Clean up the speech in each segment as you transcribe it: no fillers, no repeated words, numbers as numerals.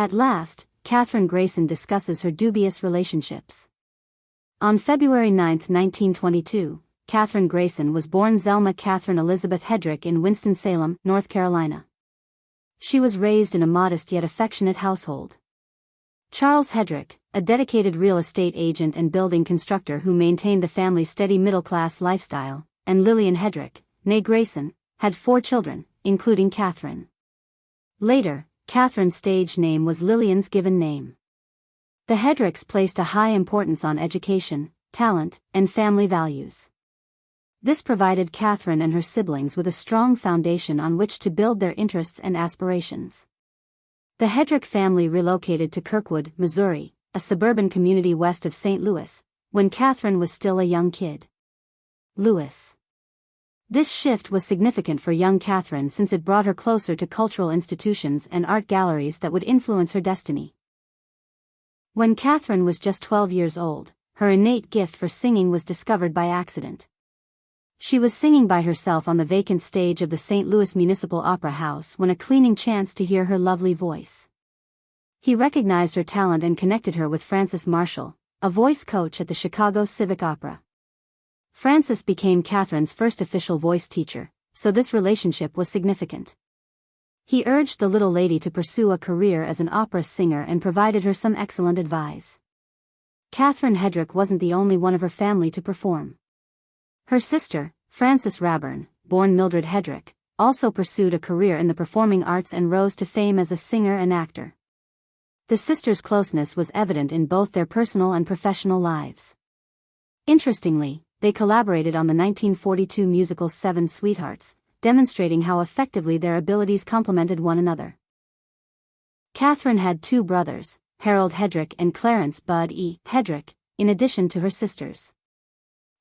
At last, Kathryn Grayson discusses her dubious relationships. On February 9, 1922, Kathryn Grayson was born Zelma Catherine Elizabeth Hedrick in Winston-Salem, North Carolina. She was raised in a modest yet affectionate household. Charles Hedrick, a dedicated real estate agent and building constructor who maintained the family's steady middle-class lifestyle, and Lillian Hedrick, née Grayson, had 4 children, including Kathryn. Later, Kathryn's stage name was Lillian's given name. The Hedricks placed a high importance on education, talent, and family values. This provided Kathryn and her siblings with a strong foundation on which to build their interests and aspirations. The Hedrick family relocated to Kirkwood, Missouri, a suburban community west of St. Louis, when Kathryn was still a young kid. This shift was significant for young Kathryn since it brought her closer to cultural institutions and art galleries that would influence her destiny. When Kathryn was just 12 years old, her innate gift for singing was discovered by accident. She was singing by herself on the vacant stage of the St. Louis Municipal Opera House when a cleaning chanced to hear her lovely voice. He recognized her talent and connected her with Francis Marshall, a voice coach at the Chicago Civic Opera. Francis became Kathryn's first official voice teacher, so this relationship was significant. He urged the little lady to pursue a career as an opera singer and provided her some excellent advice. Kathryn Hedrick wasn't the only one of her family to perform. Her sister, Frances Raburn, born Mildred Hedrick, also pursued a career in the performing arts and rose to fame as a singer and actor. The sisters' closeness was evident in both their personal and professional lives. Interestingly, they collaborated on the 1942 musical Seven Sweethearts, demonstrating how effectively their abilities complemented one another. Kathryn had 2 brothers, Harold Hedrick and Clarence Bud E. Hedrick, in addition to her sisters.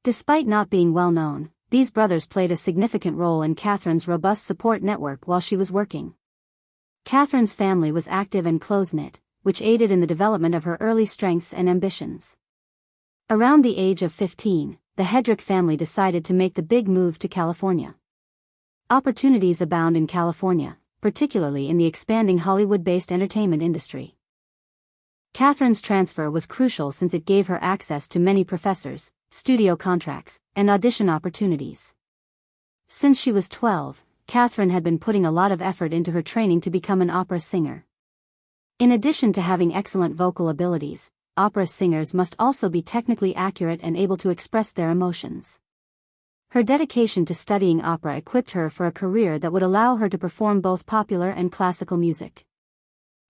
Despite not being well known, these brothers played a significant role in Kathryn's robust support network while she was working. Kathryn's family was active and close-knit, which aided in the development of her early strengths and ambitions. Around the age of 15, the Hedrick family decided to make the big move to California. Opportunities abound in California, particularly in the expanding Hollywood-based entertainment industry. Kathryn's transfer was crucial since it gave her access to many professors, studio contracts, and audition opportunities. Since she was 12, Kathryn had been putting a lot of effort into her training to become an opera singer. In addition to having excellent vocal abilities, opera singers must also be technically accurate and able to express their emotions. Her dedication to studying opera equipped her for a career that would allow her to perform both popular and classical music.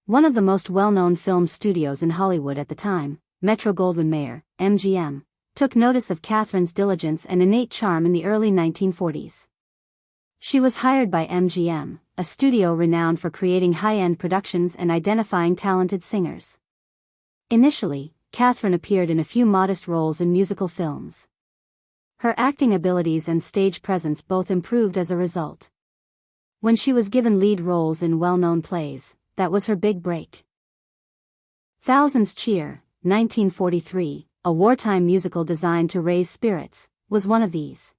One of the most well-known film studios in Hollywood at the time, Metro-Goldwyn-Mayer, MGM, took notice of Kathryn's diligence and innate charm in the early 1940s. She was hired by MGM, a studio renowned for creating high-end productions and identifying talented singers. Initially, Kathryn appeared in a few modest roles in musical films. Her acting abilities and stage presence both improved as a result. When she was given lead roles in well-known plays, that was her big break. Thousands Cheer, 1943, a wartime musical designed to raise spirits, was one of these.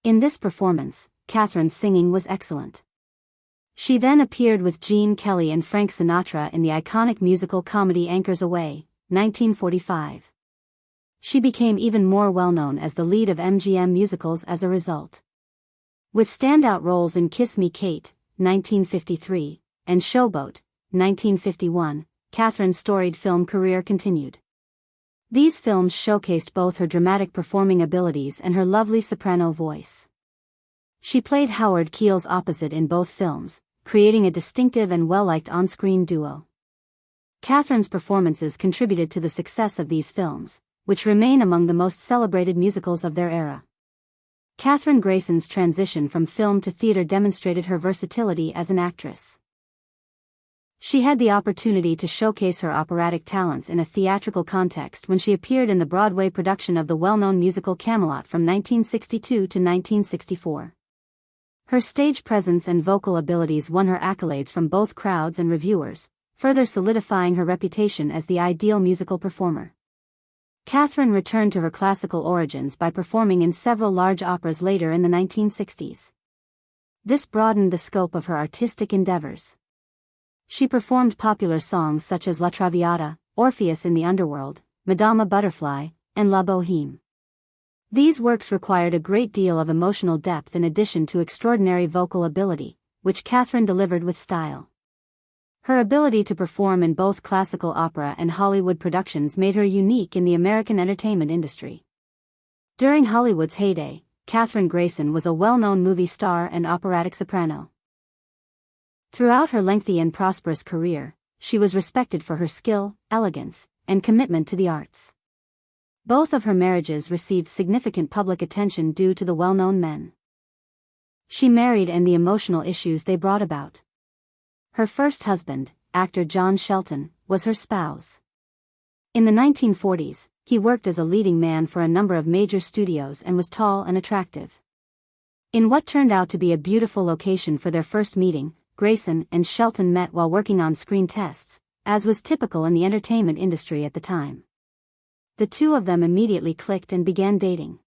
In this performance, Kathryn's singing was excellent. She then appeared with Gene Kelly and Frank Sinatra in the iconic musical comedy Anchors Aweigh, 1945. She became even more well-known as the lead of MGM musicals as a result. With standout roles in Kiss Me Kate, 1953, and Showboat, 1951, Kathryn's storied film career continued. These films showcased both her dramatic performing abilities and her lovely soprano voice. She played Howard Keel's opposite in both films, creating a distinctive and well-liked on-screen duo. Kathryn's performances contributed to the success of these films, which remain among the most celebrated musicals of their era. Kathryn Grayson's transition from film to theater demonstrated her versatility as an actress. She had the opportunity to showcase her operatic talents in a theatrical context when she appeared in the Broadway production of the well-known musical Camelot from 1962 to 1964. Her stage presence and vocal abilities won her accolades from both crowds and reviewers, further solidifying her reputation as the ideal musical performer. Kathryn returned to her classical origins by performing in several large operas later in the 1960s. This broadened the scope of her artistic endeavors. She performed popular songs such as La Traviata, Orpheus in the Underworld, Madama Butterfly, and La Bohème. These works required a great deal of emotional depth in addition to extraordinary vocal ability, which Cathryn delivered with style. Her ability to perform in both classical opera and Hollywood productions made her unique in the American entertainment industry. During Hollywood's heyday, Kathryn Grayson was a well-known movie star and operatic soprano. Throughout her lengthy and prosperous career, she was respected for her skill, elegance, and commitment to the arts. Both of her marriages received significant public attention due to the well-known men she married and the emotional issues they brought about. Her first husband, actor John Shelton, was her spouse. In the 1940s, he worked as a leading man for a number of major studios and was tall and attractive. In what turned out to be a beautiful location for their first meeting, Grayson and Shelton met while working on screen tests, as was typical in the entertainment industry at the time. The two of them immediately clicked and began dating.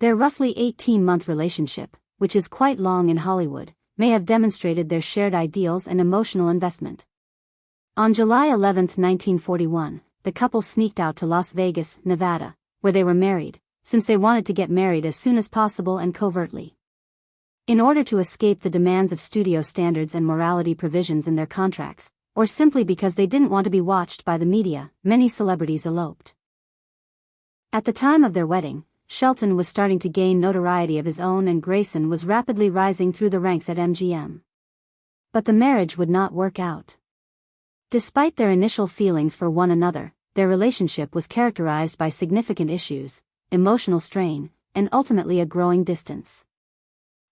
Their roughly 18-month relationship, which is quite long in Hollywood, may have demonstrated their shared ideals and emotional investment. On July 11, 1941, the couple sneaked out to Las Vegas, Nevada, where they were married, since they wanted to get married as soon as possible and covertly. In order to escape the demands of studio standards and morality provisions in their contracts, or simply because they didn't want to be watched by the media, many celebrities eloped. At the time of their wedding, Shelton was starting to gain notoriety of his own and Grayson was rapidly rising through the ranks at MGM. But the marriage would not work out. Despite their initial feelings for one another, their relationship was characterized by significant issues, emotional strain, and ultimately a growing distance.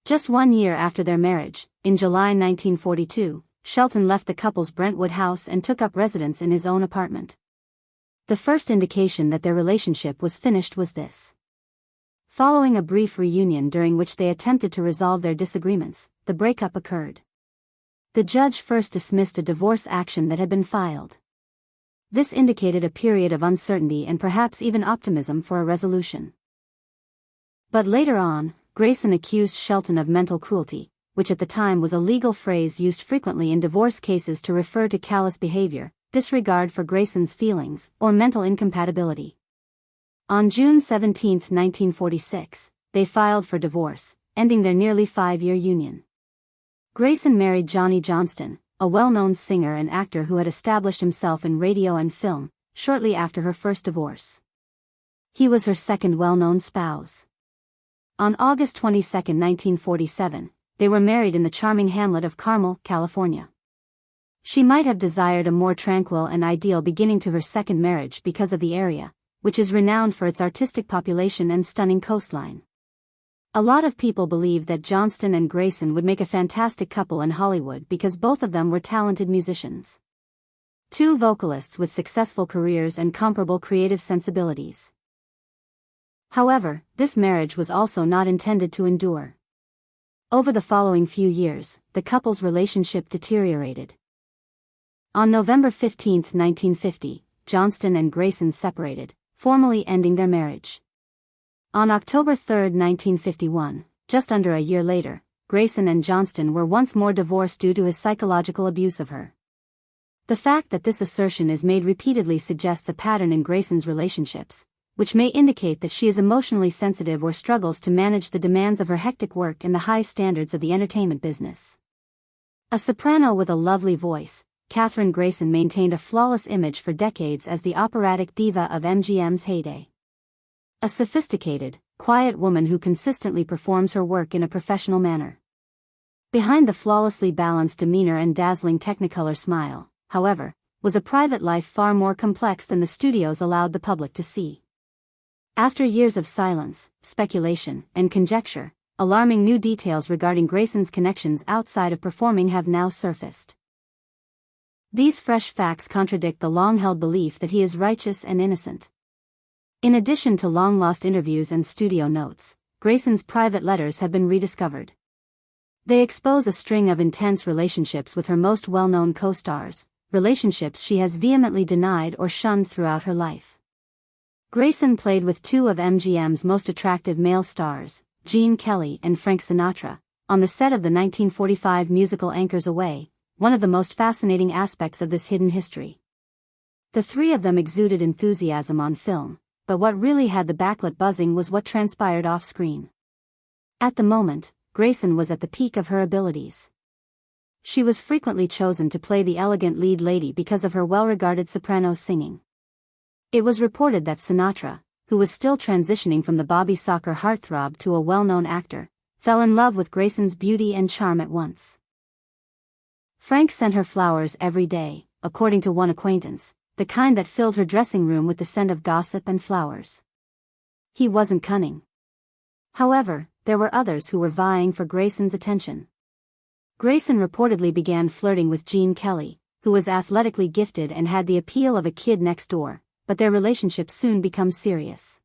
Just 1 year after their marriage, in July 1942, Shelton left the couple's Brentwood house and took up residence in his own apartment. The first indication that their relationship was finished was this. Following a brief reunion during which they attempted to resolve their disagreements, the breakup occurred. The judge first dismissed a divorce action that had been filed. This indicated a period of uncertainty and perhaps even optimism for a resolution. But later on, Grayson accused Shelton of mental cruelty, which at the time was a legal phrase used frequently in divorce cases to refer to callous behavior, disregard for Grayson's feelings, or mental incompatibility. On June 17, 1946, they filed for divorce, ending their nearly 5-year union. Grayson married Johnny Johnston, a well-known singer and actor who had established himself in radio and film, shortly after her first divorce. He was her second well-known spouse. On August 22, 1947, they were married in the charming hamlet of Carmel, California. She might have desired a more tranquil and ideal beginning to her second marriage because of the area, which is renowned for its artistic population and stunning coastline. A lot of people believe that Johnston and Grayson would make a fantastic couple in Hollywood because both of them were talented musicians. Two vocalists with successful careers and comparable creative sensibilities. However, this marriage was also not intended to endure. Over the following few years, the couple's relationship deteriorated. On November 15, 1950, Johnston and Grayson separated, formally ending their marriage. On October 3, 1951, just under a year later, Grayson and Johnston were once more divorced due to his psychological abuse of her. The fact that this assertion is made repeatedly suggests a pattern in Grayson's relationships, which may indicate that she is emotionally sensitive or struggles to manage the demands of her hectic work and the high standards of the entertainment business. A soprano with a lovely voice, Kathryn Grayson maintained a flawless image for decades as the operatic diva of MGM's heyday. A sophisticated, quiet woman who consistently performs her work in a professional manner. Behind the flawlessly balanced demeanor and dazzling technicolor smile, however, was a private life far more complex than the studios allowed the public to see. After years of silence, speculation, and conjecture, alarming new details regarding Grayson's connections outside of performing have now surfaced. These fresh facts contradict the long-held belief that he is righteous and innocent. In addition to long-lost interviews and studio notes, Grayson's private letters have been rediscovered. They expose a string of intense relationships with her most well-known co-stars, relationships she has vehemently denied or shunned throughout her life. Grayson played with two of MGM's most attractive male stars, Gene Kelly and Frank Sinatra, on the set of the 1945 musical Anchors Aweigh, one of the most fascinating aspects of this hidden history. The three of them exuded enthusiasm on film, but what really had the backlit buzzing was what transpired off-screen. At the moment, Grayson was at the peak of her abilities. She was frequently chosen to play the elegant lead lady because of her well-regarded soprano singing. It was reported that Sinatra, who was still transitioning from the Bobby Soccer heartthrob to a well-known actor, fell in love with Grayson's beauty and charm at once. Frank sent her flowers every day, according to one acquaintance, the kind that filled her dressing room with the scent of gossip and flowers. He wasn't cunning. However, there were others who were vying for Grayson's attention. Grayson reportedly began flirting with Gene Kelly, who was athletically gifted and had the appeal of a kid next door, but their relationship soon became serious.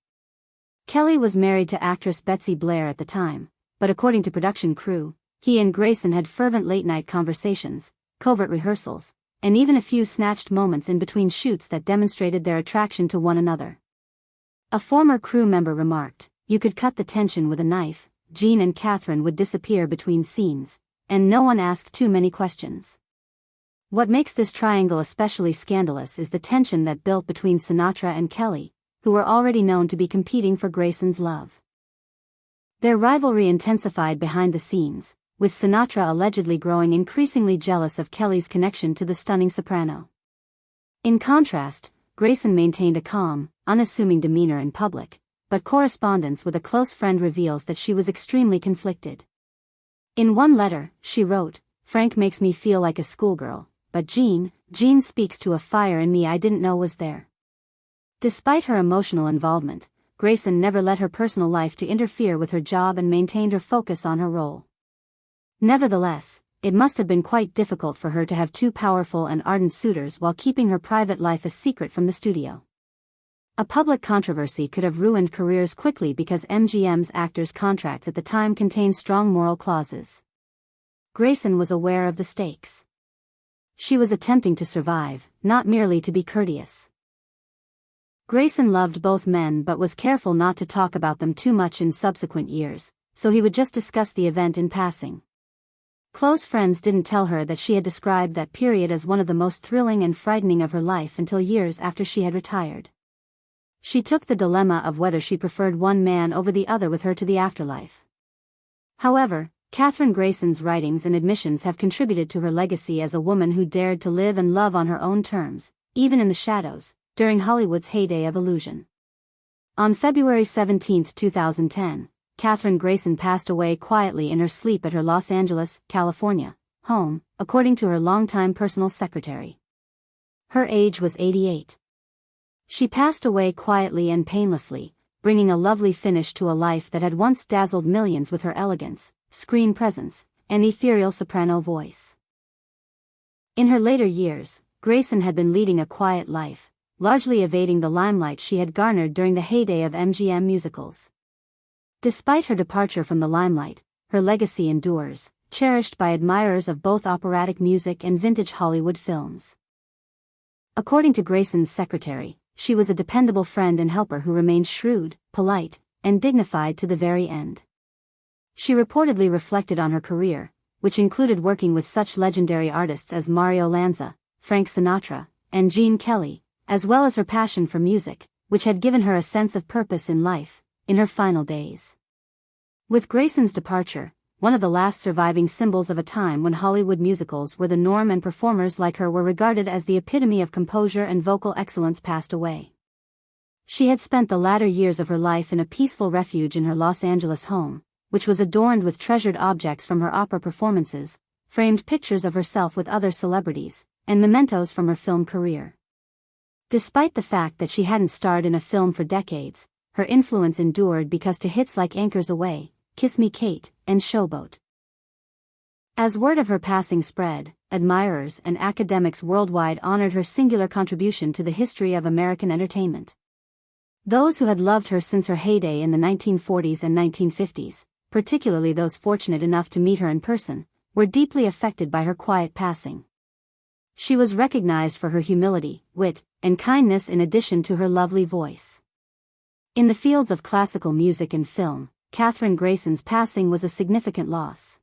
Kelly was married to actress Betsy Blair at the time, but according to production crew, he and Grayson had fervent late-night conversations, covert rehearsals, and even a few snatched moments in between shoots that demonstrated their attraction to one another. A former crew member remarked, "You could cut the tension with a knife, Gene and Kathryn would disappear between scenes, and no one asked too many questions." What makes this triangle especially scandalous is the tension that built between Sinatra and Kelly, who were already known to be competing for Grayson's love. Their rivalry intensified behind the scenes, with Sinatra allegedly growing increasingly jealous of Kelly's connection to the stunning soprano. In contrast, Grayson maintained a calm, unassuming demeanor in public, but correspondence with a close friend reveals that she was extremely conflicted. In one letter, she wrote, "Frank makes me feel like a schoolgirl, but Gene speaks to a fire in me I didn't know was there." Despite her emotional involvement, Grayson never let her personal life to interfere with her job and maintained her focus on her role. Nevertheless, it must have been quite difficult for her to have two powerful and ardent suitors while keeping her private life a secret from the studio. A public controversy could have ruined careers quickly because MGM's actors' contracts at the time contained strong moral clauses. Grayson was aware of the stakes. She was attempting to survive, not merely to be courteous. Grayson loved both men but was careful not to talk about them too much in subsequent years, so he would just discuss the event in passing. Close friends didn't tell her that she had described that period as one of the most thrilling and frightening of her life until years after she had retired. She took the dilemma of whether she preferred one man over the other with her to the afterlife. However, Kathryn Grayson's writings and admissions have contributed to her legacy as a woman who dared to live and love on her own terms, even in the shadows, during Hollywood's heyday of illusion. On February 17, 2010, Kathryn Grayson passed away quietly in her sleep at her Los Angeles, California, home, according to her longtime personal secretary. Her age was 88. She passed away quietly and painlessly, bringing a lovely finish to a life that had once dazzled millions with her elegance, screen presence, and ethereal soprano voice. In her later years, Grayson had been leading a quiet life, largely evading the limelight she had garnered during the heyday of MGM musicals. Despite her departure from the limelight, her legacy endures, cherished by admirers of both operatic music and vintage Hollywood films. According to Grayson's secretary, she was a dependable friend and helper who remained shrewd, polite, and dignified to the very end. She reportedly reflected on her career, which included working with such legendary artists as Mario Lanza, Frank Sinatra, and Gene Kelly, as well as her passion for music, which had given her a sense of purpose in life, in her final days. With Grayson's departure, one of the last surviving symbols of a time when Hollywood musicals were the norm and performers like her were regarded as the epitome of composure and vocal excellence passed away. She had spent the latter years of her life in a peaceful refuge in her Los Angeles home, which was adorned with treasured objects from her opera performances, framed pictures of herself with other celebrities, and mementos from her film career. Despite the fact that she hadn't starred in a film for decades, her influence endured because to hits like Anchors Away, Kiss Me Kate, and Showboat. As word of her passing spread, admirers and academics worldwide honored her singular contribution to the history of American entertainment. Those who had loved her since her heyday in the 1940s and 1950s, particularly those fortunate enough to meet her in person, were deeply affected by her quiet passing. She was recognized for her humility, wit, and kindness in addition to her lovely voice. In the fields of classical music and film, Kathryn Grayson's passing was a significant loss.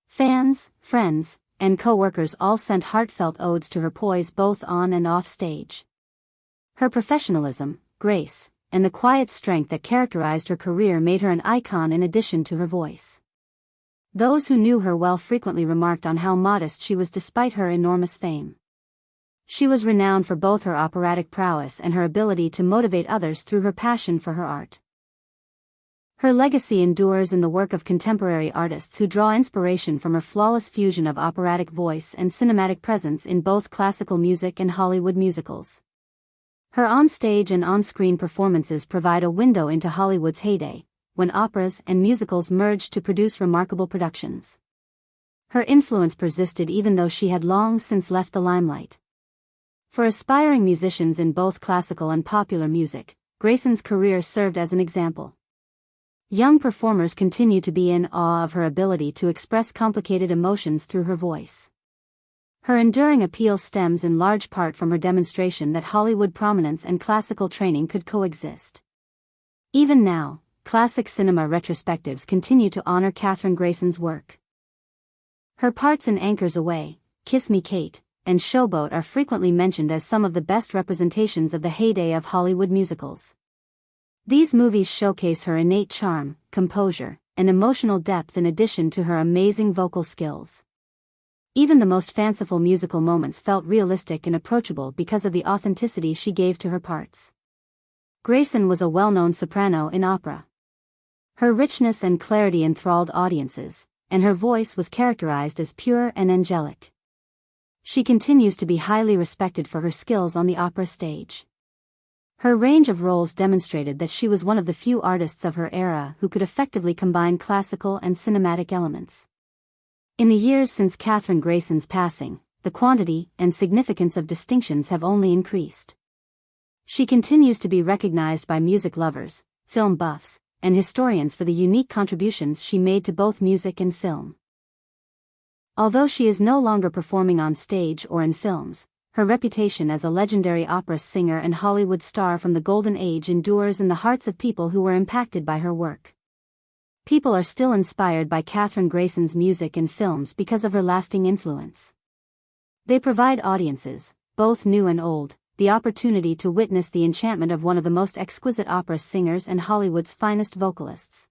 Fans, friends, and co-workers all sent heartfelt odes to her poise both on and off stage. Her professionalism, grace, and the quiet strength that characterized her career made her an icon in addition to her voice. Those who knew her well frequently remarked on how modest she was despite her enormous fame. She was renowned for both her operatic prowess and her ability to motivate others through her passion for her art. Her legacy endures in the work of contemporary artists who draw inspiration from her flawless fusion of operatic voice and cinematic presence in both classical music and Hollywood musicals. Her on-stage and on-screen performances provide a window into Hollywood's heyday, when operas and musicals merged to produce remarkable productions. Her influence persisted even though she had long since left the limelight. For aspiring musicians in both classical and popular music, Grayson's career served as an example. Young performers continue to be in awe of her ability to express complicated emotions through her voice. Her enduring appeal stems in large part from her demonstration that Hollywood prominence and classical training could coexist. Even now, classic cinema retrospectives continue to honor Kathryn Grayson's work. Her parts in Anchors Aweigh, Kiss Me Kate, and Showboat are frequently mentioned as some of the best representations of the heyday of Hollywood musicals. These movies showcase her innate charm, composure, and emotional depth in addition to her amazing vocal skills. Even the most fanciful musical moments felt realistic and approachable because of the authenticity she gave to her parts. Grayson was a well-known soprano in opera. Her richness and clarity enthralled audiences, and her voice was characterized as pure and angelic. She continues to be highly respected for her skills on the opera stage. Her range of roles demonstrated that she was one of the few artists of her era who could effectively combine classical and cinematic elements. In the years since Kathryn Grayson's passing, the quantity and significance of distinctions have only increased. She continues to be recognized by music lovers, film buffs, and historians for the unique contributions she made to both music and film. Although she is no longer performing on stage or in films, her reputation as a legendary opera singer and Hollywood star from the Golden Age endures in the hearts of people who were impacted by her work. People are still inspired by Kathryn Grayson's music and films because of her lasting influence. They provide audiences, both new and old, the opportunity to witness the enchantment of one of the most exquisite opera singers and Hollywood's finest vocalists.